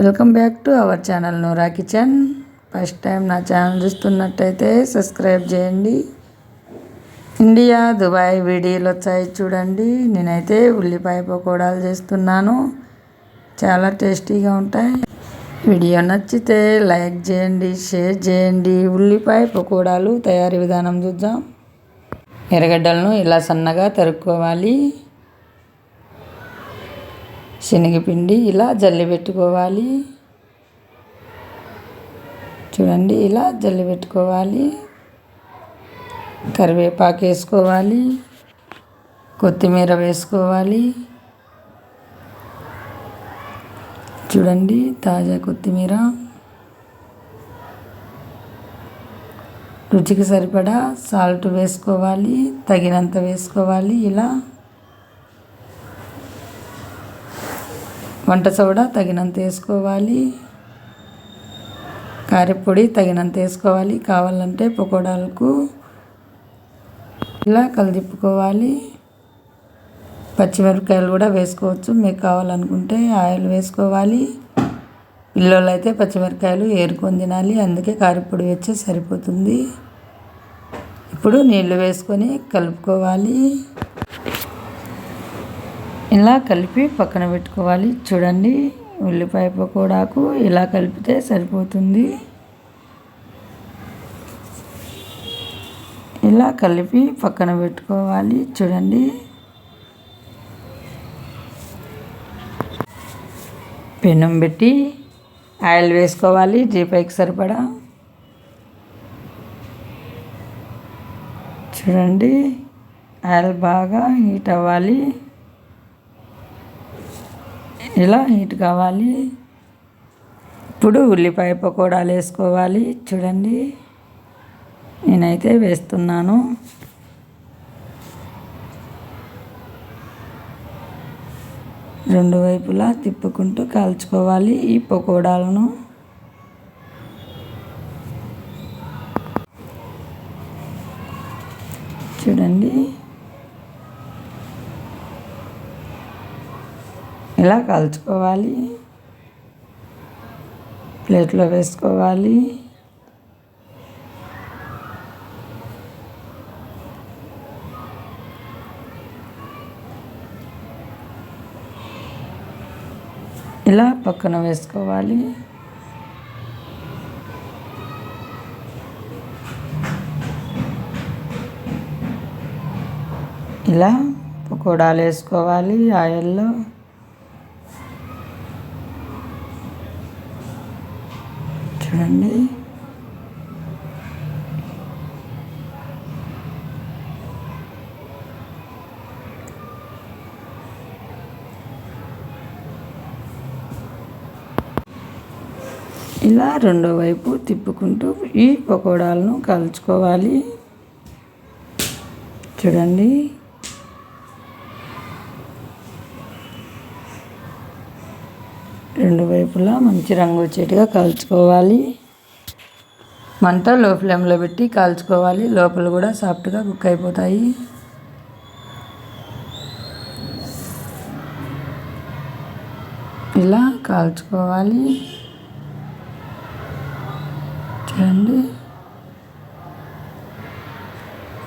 Welcome back to our channel Noora kitchen. First time నా channel చూస్తున్నట్టయితే subscribe చేయండి. India Dubai వీడియోలు వచ్చాయి చూడండి. నేనైతే ఉల్లిపాయ పకోడాలు చేస్తున్నాను. చాలా టేస్టీగా ఉంటాయి. వీడియో నచ్చితే లైక్ చేయండి, షేర్ చేయండి. ఉల్లిపాయ పకోడాలు తయారీ విధానం చూద్దాం. ఎర్రగడ్డలను ఇలా సన్నగా తరుక్కోవాలి. శనగపిండి ఇలా జల్లి పెట్టుకోవాలి. చూడండి, ఇలా జల్లి పెట్టుకోవాలి. కరివేపాకు వేసుకోవాలి, కొత్తిమీర వేసుకోవాలి. చూడండి, తాజా కొత్తిమీర, రుచికి సరిపడా సాల్ట్ వేసుకోవాలి, తగినంత వేసుకోవాలి. ఇలా వంట సోడా తగినంత వేసుకోవాలి. కారపొడి తగినంత వేసుకోవాలి. కావాలంటే పకోడాలకు ఇలా కలిదిప్పుకోవాలి. పచ్చిమిరపకాయలు కూడా వేసుకోవచ్చు, మీకు కావాలనుకుంటే. ఆయిల్ వేసుకోవాలి. పిల్లలు అయితే పచ్చిమిరపకాయలు ఏరుకొని తినాలి, అందుకే కారపొడి వేస్తే సరిపోతుంది. ఇప్పుడు నీళ్ళు వేసుకొని కలుపుకోవాలి. ఇలా కలిపి పక్కన పెట్టుకోవాలి. చూడండి, ఉల్లిపాయ పకోడాకు ఇలా కలిపితే సరిపోతుంది. ఇలా కలిపి పక్కన పెట్టుకోవాలి. చూడండి, పెనం పెట్టి ఆయిల్ వేసుకోవాలి. జీపైకి సరిపడా. చూడండి, ఆయిల్ బాగా హీట్ అవ్వాలి. ఇలా హీట్ కావాలి. ఇప్పుడు ఉల్లిపాయ పకోడాలు వేసుకోవాలి. చూడండి, నేనైతే వేస్తున్నాను. రెండు వైపులా తిప్పుకుంటూ కాల్చుకోవాలి ఈ పకోడాలను. చూడండి, ఇలా కాల్చుకోవాలి. ప్లేట్లో వేసుకోవాలి. ఇలా పక్కన వేసుకోవాలి. ఇలా పకోడాలు వేసుకోవాలి ఆయిల్లో. చూడండి, ఇలా రెండో వైపు తిప్పుకుంటూ ఈ పకోడాలను కాల్చుకోవాలి. చూడండి, రెండు వైపులా మంచి రంగు వచ్చేట్టుగా కాల్చుకోవాలి. మంట లో ఫ్లేమ్లో పెట్టి కాల్చుకోవాలి. లోపల కూడా సాఫ్ట్గా కుక్ అయిపోతాయి. ఇలా కాల్చుకోవాలి. చూడండి,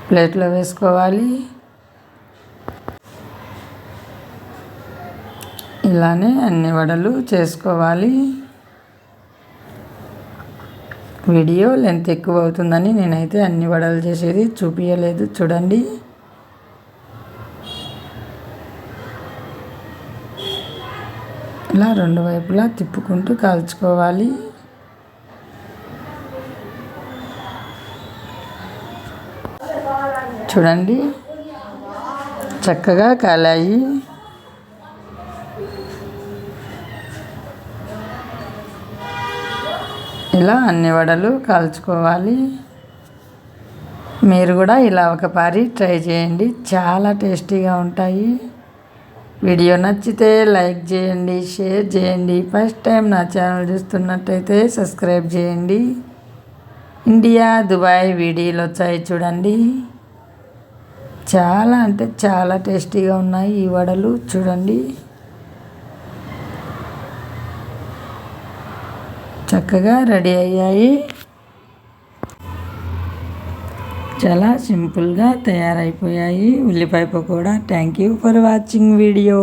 ప్లేట్లో వేసుకోవాలి. ఇలానే అన్ని వడలు చేసుకోవాలి. వీడియో లెంత్ ఎక్కువ అవుతుందని నేనైతే అన్ని వడలు చేసేది చూపించలేదు. చూడండి, ఇలా రెండు వైపులా తిప్పుకుంటూ కాల్చుకోవాలి. చూడండి, చక్కగా కాలాయి. ఇలా అన్ని వడలు కాల్చుకోవాలి. మీరు కూడా ఇలా ఒకసారి ట్రై చేయండి, చాలా టేస్టీగా ఉంటాయి. వీడియో నచ్చితే లైక్ చేయండి, షేర్ చేయండి. ఫస్ట్ టైం నా ఛానల్ చూస్తున్నట్టయితే సబ్స్క్రైబ్ చేయండి. ఇండియా దుబాయ్ వీడియోలు వచ్చాయి చూడండి. చాలా అంటే చాలా టేస్టీగా ఉన్నాయి ఈ వడలు. చూడండి, చక్కగా రెడీ అయ్యాయి. చాలా సింపుల్గా తయారైపోయాయి ఉల్లిపాయ pakoda. Thank you for watching video.